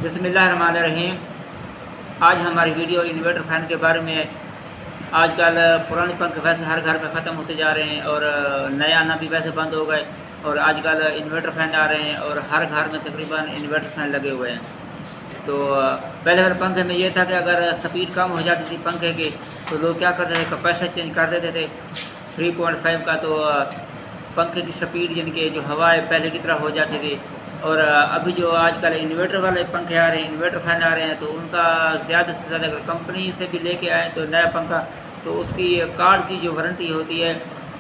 बिस्मिल्लाहिर्रहमानिर्रहीम। आज हमारी वीडियो इन्वर्टर फ़ैन के बारे में है। आजकल पुराने पंखे वैसे हर घर में ख़त्म होते जा रहे हैं और नए आना भी वैसे बंद हो गए और आजकल इन्वर्टर फ़ैन आ रहे हैं और हर घर में तकरीबन इन्वर्टर फ़ैन लगे हुए हैं। तो पहले वाले पंखे में ये था कि अगर स्पीड कम हो जाती थी पंखे की तो लोग क्या करते थे, कैपेसिटर चेंज कर देते थे 3.5 का, तो पंखे की स्पीड यानी कि जो हवा है पहले की तरह हो जाती थी। और अभी जो आजकल इन्वर्टर वाले पंखे आ रहे हैं, इन्वर्टर फ़ैन आ रहे हैं, तो उनका ज़्यादा से ज़्यादा अगर कंपनी से भी लेके आए तो नया पंखा, तो उसकी कार्ड की जो वारंटी होती है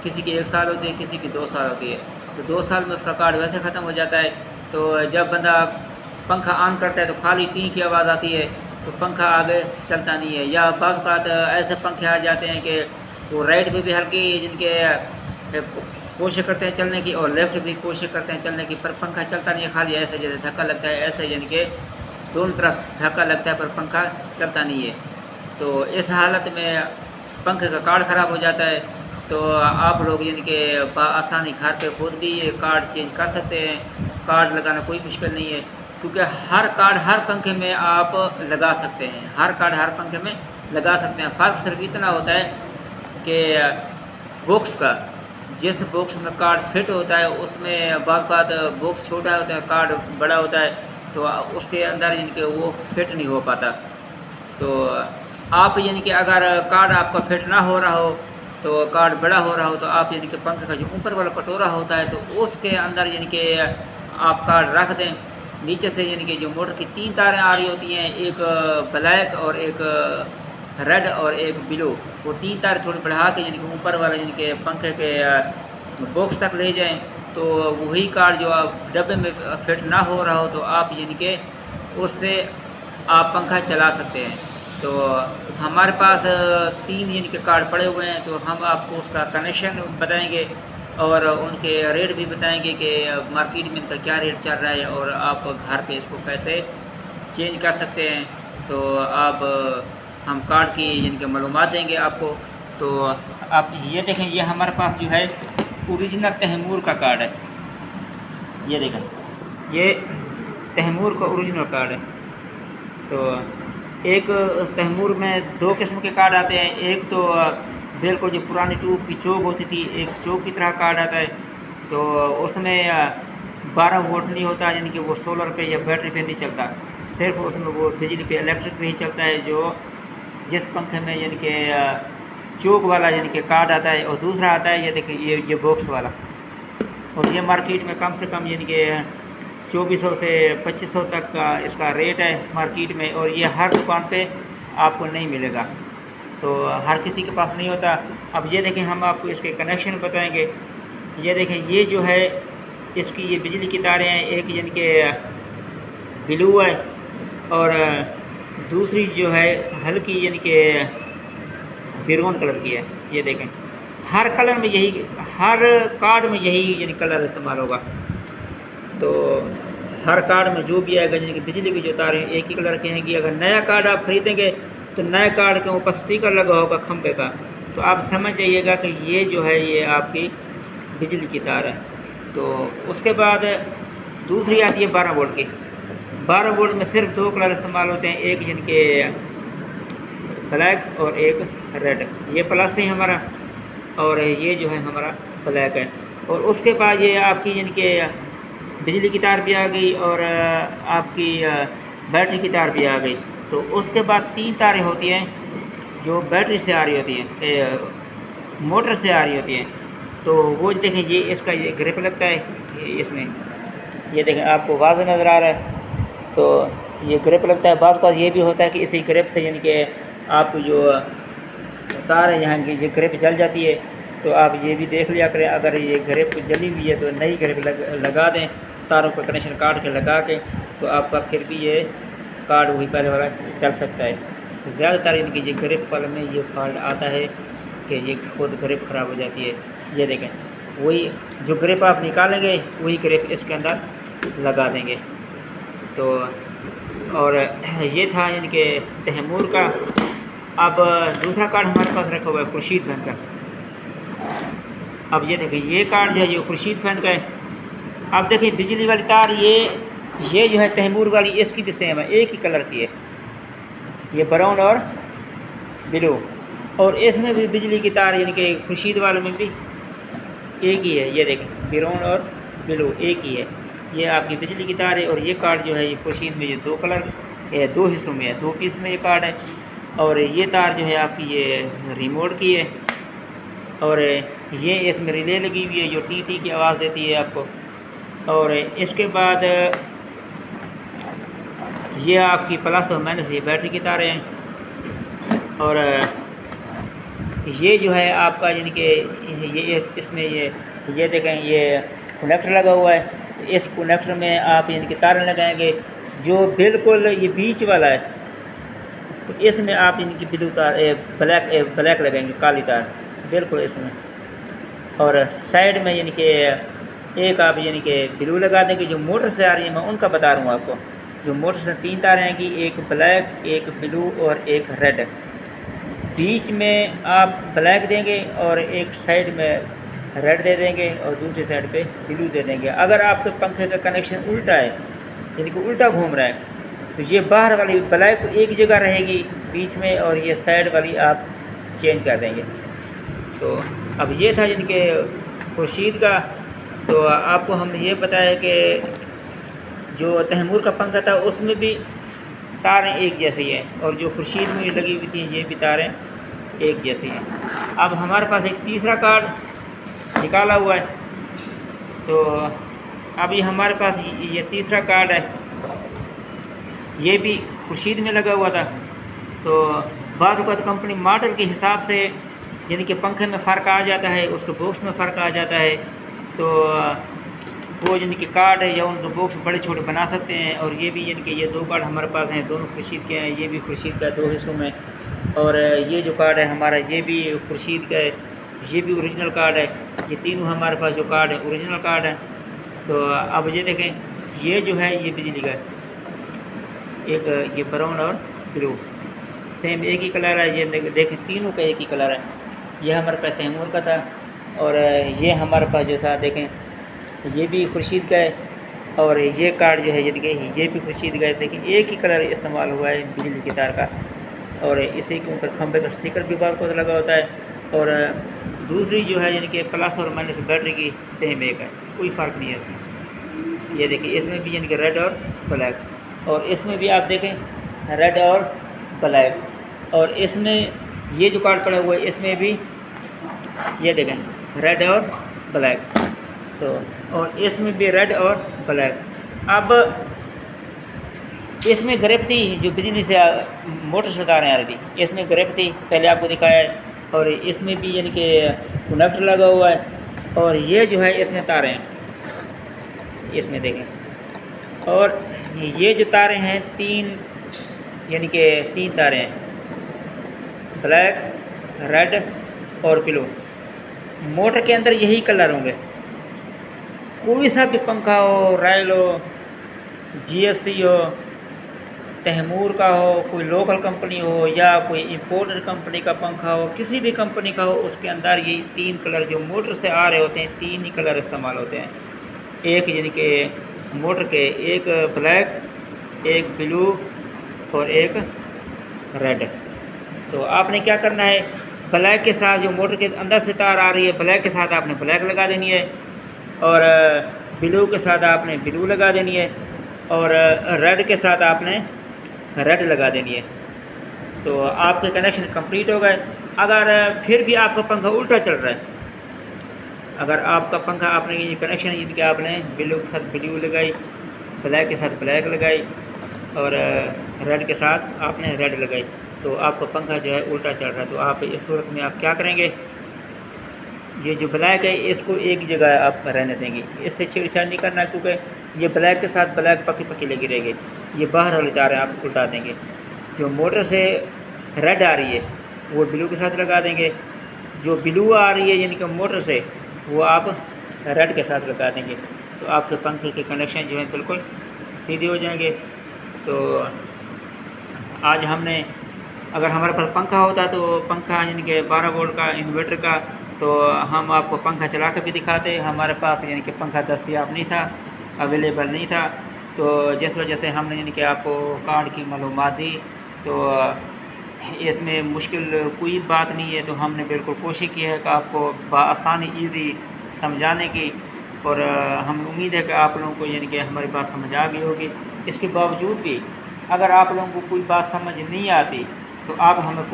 किसी की 1 साल होती है, किसी की 2 साल होती है। तो 2 साल में उसका कार्ड वैसे ख़त्म हो जाता है। तो जब बंदा पंखा ऑन करता है तो खाली टी की आवाज़ आती है, तो पंखा आगे चलता नहीं है। या बाज़ बात ऐसे पंखे आ जाते हैं कि वो राइट पे भी हल्की जिनके कोशिश करते हैं चलने की और लेफ़्ट भी कोशिश करते हैं चलने की, पर पंखा चलता नहीं है, खाली ऐसे जैसे धक्का लगता है, ऐसे यानी कि दोनों तरफ धक्का लगता है पर पंखा चलता नहीं है। तो इस हालत में पंखे का कार्ड ख़राब हो जाता है। तो आप लोग यानी कि आसानी घर पे खुद भी ये कार्ड चेंज कर सकते हैं। कार्ड लगाना कोई मुश्किल नहीं है, क्योंकि हर कार्ड हर पंखे में आप लगा सकते हैं, हर कार्ड हर पंखे में लगा सकते हैं। फ़र्क सिर्फ इतना होता है कि बॉक्स का, जिस बॉक्स में कार्ड फिट होता है उसमें बाज़ बात बॉक्स छोटा होता है, कार्ड बड़ा होता है, तो उसके अंदर यानी कि वो फिट नहीं हो पाता। तो आप यानी कि अगर कार्ड आपका फिट ना हो रहा हो, तो कार्ड बड़ा हो रहा हो, तो आप यानी कि पंखे का जो ऊपर वाला कटोरा होता है तो उसके अंदर यानी कि आप कार्ड रख दें। नीचे से यानी कि जो मोटर की 3 तारें आ रही होती हैं, एक ब्लैक और एक रेड और एक ब्लू, वो 3 तार थोड़ी बढ़ा के यानी कि ऊपर वाले यानी कि पंखे के बॉक्स तक ले जाएं, तो वही कार्ड जो आप डब्बे में फिट ना हो रहा हो तो आप यानी कि उससे आप पंखा चला सकते हैं। तो हमारे पास 3 यानी कि कार्ड पड़े हुए हैं, तो हम आपको उसका कनेक्शन बताएंगे और उनके रेट भी बताएंगे कि मार्केट में इनका क्या रेट चल रहा है और आप घर पे इसको कैसे चेंज कर सकते हैं। तो आप हम कार्ड की यानी कि मालूमात देंगे आपको। तो आप ये देखें, ये हमारे पास जो है ओरिजिनल तैमूर का कार्ड है। ये देखें, ये तैमूर का ओरिजिनल कार्ड है। तो एक तैमूर में 2 किस्म के कार्ड आते हैं। एक तो बिल्कुल जो पुरानी ट्यूब की चोक होती थी, एक चोक की तरह कार्ड आता है, तो उसमें 12 वोल्ट नहीं होता, यानी कि वो सोलर पे या बैटरी पे नहीं चलता, सिर्फ उसमें वो बिजली पे इलेक्ट्रिक पे ही चलता है, जो जिस पंखे में यानी कि चोक वाला यानी कि कार्ड आता है। और दूसरा आता है, ये देखिए, ये बॉक्स वाला, और ये मार्केट में कम से कम यानी कि 2400 से 2500 तक का इसका रेट है मार्केट में, और ये हर दुकान पे आपको नहीं मिलेगा, तो हर किसी के पास नहीं होता। अब ये देखें, हम आपको इसके कनेक्शन बताएंगे। ये देखें, ये जो है इसकी ये बिजली की तारें हैं, एक यानी कि ब्लू है और दूसरी जो है हल्की यानी कि बिरोन कलर की है। ये देखें, हर कलर में यही, हर कार्ड में यही यानी कलर इस्तेमाल होगा। तो हर कार्ड में जो भी आएगा यानी कि बिजली की जो तारें एक ही कलर की हैं। अगर नया कार्ड आप ख़रीदेंगे तो नए कार्ड के ऊपर स्टिकर लगा होगा खंभे का, तो आप समझ जाइएगा कि ये जो है ये आपकी बिजली की तार है। तो उसके बाद दूसरी आती है 12 वोल्ट की। 12 वोल्ट में सिर्फ 2 कलर इस्तेमाल होते हैं, एक यानी कि ब्लैक और एक रेड। ये प्लस है हमारा और ये जो है हमारा ब्लैक है। और उसके बाद ये आपकी यानी कि बिजली की तार भी आ गई और आपकी बैटरी की तार भी आ गई। तो उसके बाद 3 तारें होती हैं जो बैटरी से आ रही होती हैं, मोटर से आ रही होती हैं। तो वो देखें, ये इसका ये ग्रिप लगता है, इसमें ये देखें आपको वाज़ेह नज़र आ रहा है, तो ये ग्रिप लगता है। बाज़ बार ये भी होता है कि इसी ग्रिप से यानी कि आपको जो तार है यहाँ की ये ग्रिप जल जाती है, तो आप ये भी देख लिया करें। अगर ये ग्रिप जली हुई है तो नई ग्रिप लगा दें, तारों का कनेक्शन काट के लगा के, तो आपका फिर भी ये कार्ड वही पहले वाला चल सकता है। तो ज़्यादातर इनकी ये ग्रिप वाले में ये फॉल्ट आता है कि ये खुद ग्रिप ख़राब हो जाती है। ये देखें, वही जो ग्रिप आप निकालेंगे वही ग्रिप इसके अंदर लगा देंगे। तो और ये था यानी कि तैमूर का। अब दूसरा कार्ड हमारे पास रखा हुआ है खुर्शीद फैन का। अब ये देखिए, ये कार्ड जो है ये खुर्शीद फैन का है। अब देखिए, बिजली वाली तार ये ये जो है तैमूर वाली इसकी भी सेम है, एक ही कलर की है, ये ब्राउन और ब्लू। और इसमें भी बिजली की तार यानी कि खुर्शीद वालों में भी एक ही है, ये देखें ब्राउन और ब्लू एक ही है, ये आपकी बिजली की तार है। और ये कार्ड जो है ये खुर्शीद में ये दो कलर दो हिस्सों में है, दो पीस में ये कार्ड है। और ये तार जो है आपकी ये रिमोट की है, और ये इसमें रिले लगी हुई है जो टी टी की आवाज़ देती है आपको। और इसके बाद ये आपकी प्लस और माइनस ये बैटरी की तारें हैं। और ये जो है आपका यानी कि ये इसमें ये देखें ये कनेक्टर लगा हुआ है, तो इस कनेक्टर में आप यानी कि तारें लगाएंगे जो बिल्कुल ये बीच वाला है, तो इसमें आप इनकी ब्लू तार ब्लैक लगाएंगे, काली तार बिल्कुल इसमें। और साइड में यानी कि एक आप यानी कि ब्लू लगा देंगे। जो मोटर से आ रही है मैं उनका बता रहा हूँ आपको, जो मोटर से 3 तारें आएंगी, एक ब्लैक एक ब्लू और एक रेड। बीच में आप ब्लैक देंगे और एक साइड में रेड दे देंगे और दूसरी साइड पे ब्लू दे देंगे। अगर आपके पंखे का कनेक्शन उल्टा है यानी कि उल्टा घूम रहा है, तो ये बाहर वाली ब्लैक एक जगह रहेगी बीच में, और ये साइड वाली आप चेंज कर देंगे। तो अब ये था यानी कि खुर्शीद का। तो आपको हमने ये बताया कि जो तैमूर का पंखा था उसमें भी तारें एक जैसी हैं, और जो खुर्शीद में लगी हुई थी ये भी तारें एक जैसी हैं। अब हमारे पास एक तीसरा कार्ड निकाला हुआ है, तो अब ये हमारे पास ये तीसरा कार्ड है, ये भी खुर्शीद में लगा हुआ था। तो बाज़ औक़ात कंपनी मॉडल के हिसाब से यानी कि पंखे में फ़र्क आ जाता है, उसके बॉक्स में फ़र्क आ जाता है, तो वो यानी कि कार्ड है या उनके बॉक्स बड़े छोटे बना सकते हैं। और ये भी यानी कि ये 2 कार्ड हमारे पास हैं, दोनों खुर्शीद के हैं, ये भी खुर्शीद का 2 हिस्सों में। और ये जो कार्ड है हमारा ये भी खुर्शीद का है, ये भी ओरिजिनल कार्ड है। ये तीनों हमारे पास जो कार्ड है ओरिजिनल कार्ड है। तो अब ये देखें ये जो है ये बिजली का है, एक ये ब्राउन और ब्लू सेम एक ही कलर है। ये देखें तीनों का एक ही कलर है। ये हमारे पास तैमूर का था, और ये हमारे पास जो था देखें ये भी खुर्शीद का है, और ये कार्ड जो है ये भी खुर्शीद का है। देखिए एक ही कलर इस्तेमाल हुआ है बिजली की तार का, और इसी के ऊपर खंभे का स्टिकर भी बार को लगा होता है। और दूसरी जो है यानी कि प्लस और माइनस बैटरी की सेम एक है, कोई फ़र्क नहीं है इसमें। ये देखिए इसमें भी यानी कि रेड और ब्लैक, और इसमें भी आप देखें रेड और ब्लैक। और इसमें ये जो कार्ड पड़ा हुआ है इसमें भी ये देखें रेड और ब्लैक, तो और इसमें भी रेड और ब्लैक। अब इसमें ग्रिप थी जो बिजली से मोटर से तारें आ रही थी, इसमें ग्रिप थी पहले आपको दिखाया है, और इसमें भी यानी कि कनेक्टर लगा हुआ है। और ये जो है इसमें तारें हैं, इसमें देखें। और ये जो तारें हैं 3 यानी कि 3 तारें हैं, ब्लैक रेड और ब्लू। मोटर के अंदर यही कलर होंगे। कोई सा भी पंखा हो, रॉयल हो, जीएफसी हो, तैमूर का हो, कोई लोकल कंपनी हो या कोई इम्पोर्टेड कंपनी का पंखा हो, किसी भी कंपनी का हो, उसके अंदर ये 3 कलर जो मोटर से आ रहे होते हैं 3 ही कलर इस्तेमाल होते हैं। एक यानी कि मोटर के एक ब्लैक, एक ब्लू और एक रेड। तो आपने क्या करना है, ब्लैक के साथ जो मोटर के अंदर से तार आ रही है ब्लैक के साथ आपने ब्लैक लगा देनी है, और ब्लू के साथ आपने ब्लू लगा देनी है, और रेड के साथ आपने रेड लगा देनी है। तो आपके कनेक्शन कंप्लीट हो गए। अगर फिर भी आपका पंखा उल्टा चल रहा है, अगर आपका पंखा आपने ये कनेक्शन इनके आपने ब्लू के साथ ब्लू लगाई, ब्लैक के साथ ब्लैक लगाई और रेड के साथ आपने रेड लगाई, तो आपका पंखा जो है उल्टा चल रहा है। तो आप इस सूरत में आप क्या करेंगे, ये जो ब्लैक है इसको एक जगह आप रहने देंगे, इससे छेड़छाड़ नहीं करना, क्योंकि ये ब्लैक के साथ ब्लैक पक्की पक्की लगी रहेगी। ये बाहर वाले तारें आप उल्टा देंगे। जो मोटर से रेड आ रही है वो ब्लू के साथ लगा देंगे, जो ब्लू आ रही है यानी कि मोटर से वो आप रेड के साथ लगा देंगे। तो आपके पंखे के कनेक्शन जो है बिल्कुल सीधे हो जाएंगे। तो आज हमने, अगर हमारे पास पंखा होता तो पंखा यानी कि 12 वोल्ट का इन्वर्टर का, तो हम आपको पंखा चला कर भी दिखाते। हमारे पास यानी कि पंखा दस्तयाब नहीं था, अवेलेबल नहीं था। तो जिस वजह से हमने यानी कि आपको कार्ड की मालूमात दी। तो इसमें मुश्किल कोई बात नहीं है, तो हमने बिल्कुल कोशिश की है कि आपको बआसानी ईज़ी समझाने की, और हमें उम्मीद है कि आप लोगों को यानी कि हमारी बात समझ आ गई होगी। इसके बावजूद भी अगर आप लोगों को कोई बात समझ नहीं आती तो आप हमें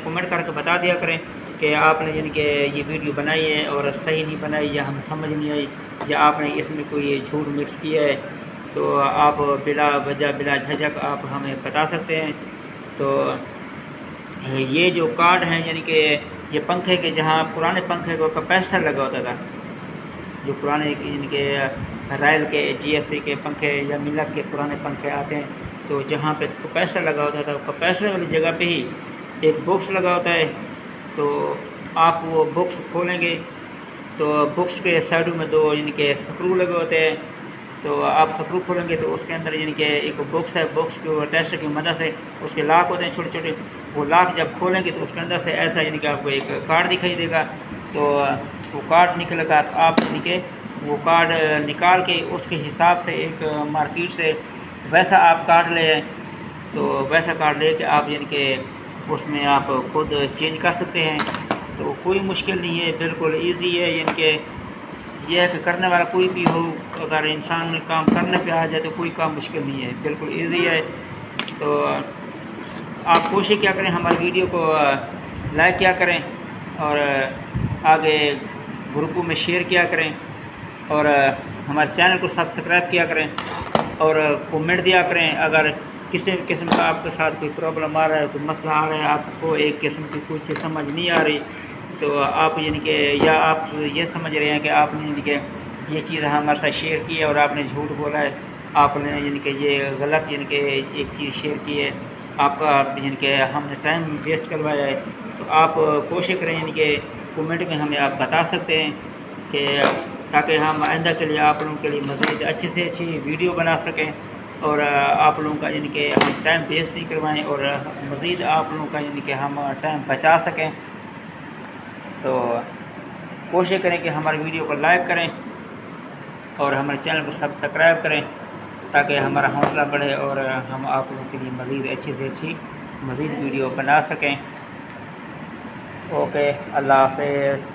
कमेंट करके बता दिया करें कि आपने यानी कि ये वीडियो बनाई है और सही नहीं बनाई, या हमें समझ नहीं आई, या आपने इसमें कोई झूठ मिक्स किया है, तो आप बिला वजह बिला झिझक आप हमें बता सकते हैं। तो ये जो कार्ड हैं यानी कि ये पंखे के, जहाँ पुराने पंखे को कैपेसिटर लगा होता था, जो पुराने यानी कि रॉयल के GFC के पंखे या मिलक के पुराने पंखे आते हैं, तो जहाँ पे कैपेसिटर लगा होता था, कैपेसिटर वाली जगह पे ही एक बॉक्स लगा होता है। तो आप वो बॉक्स खोलेंगे तो बॉक्स के साइडों में 2 यानी कि स्क्रू लगे होते हैं। तो आप स्क्रू खोलेंगे तो उसके अंदर यानी कि एक बॉक्स है, बॉक्स के टेस्टर की मदद से उसके लॉक होते हैं छोटे छोटे। वो लॉक जब खोलेंगे तो उसके अंदर से ऐसा यानी कि आपको एक कार्ड दिखाई देगा। तो वो कार्ड निकलेगा तो आप यानी कि वो कार्ड निकाल के उसके हिसाब से एक मार्केट से वैसा आप कार्ड ले आए, तो वैसा कार्ड ले के आप यानी कि उसमें आप खुद चेंज कर सकते हैं। तो कोई मुश्किल नहीं है, बिल्कुल ईजी है। यानी कि यह है कि करने वाला कोई भी हो, अगर इंसान काम करने पे आ जाए तो कोई काम मुश्किल नहीं है, बिल्कुल ईजी है। तो आप कोशिश क्या करें, हमारी वीडियो को लाइक किया करें और आगे ग्रुपों में शेयर किया करें, और हमारे चैनल को सब्सक्राइब किया करें और कमेंट दिया करें। अगर किसी भी किस्म का आपके साथ कोई प्रॉब्लम आ रहा है, कोई मसला आ रहा है, आपको एक किस्म की कुछ समझ नहीं आ रही, तो आप यानी कि या आप ये समझ रहे हैं कि आपने यानी कि ये चीज़ हमारे साथ शेयर की है और आपने झूठ बोला है, आपने यानी कि ये गलत यानी कि एक चीज़ शेयर की है, आपका यानी कि हमने टाइम वेस्ट करवाया है, तो आप कोशिश करें यानी कि कमेंट में हमें आप बता सकते हैं कि ताकि हम आइंदा के लिए आप लोगों के लिए मज़ीद अच्छी से अच्छी वीडियो बना सकें, और आप लोगों का यानी कि हम टाइम वेस्ट नहीं करवाएं, और मज़ीद आप लोगों का यानी कि हम टाइम बचा सकें। तो कोशिश करें कि हमारी वीडियो को लाइक करें और हमारे चैनल को सब्सक्राइब करें, ताकि हमारा हौसला बढ़े और हम आप लोगों के लिए मज़ीद अच्छी से अच्छी मज़ीद वीडियो बना सकें। ओके, अल्लाह हाफ़िज़।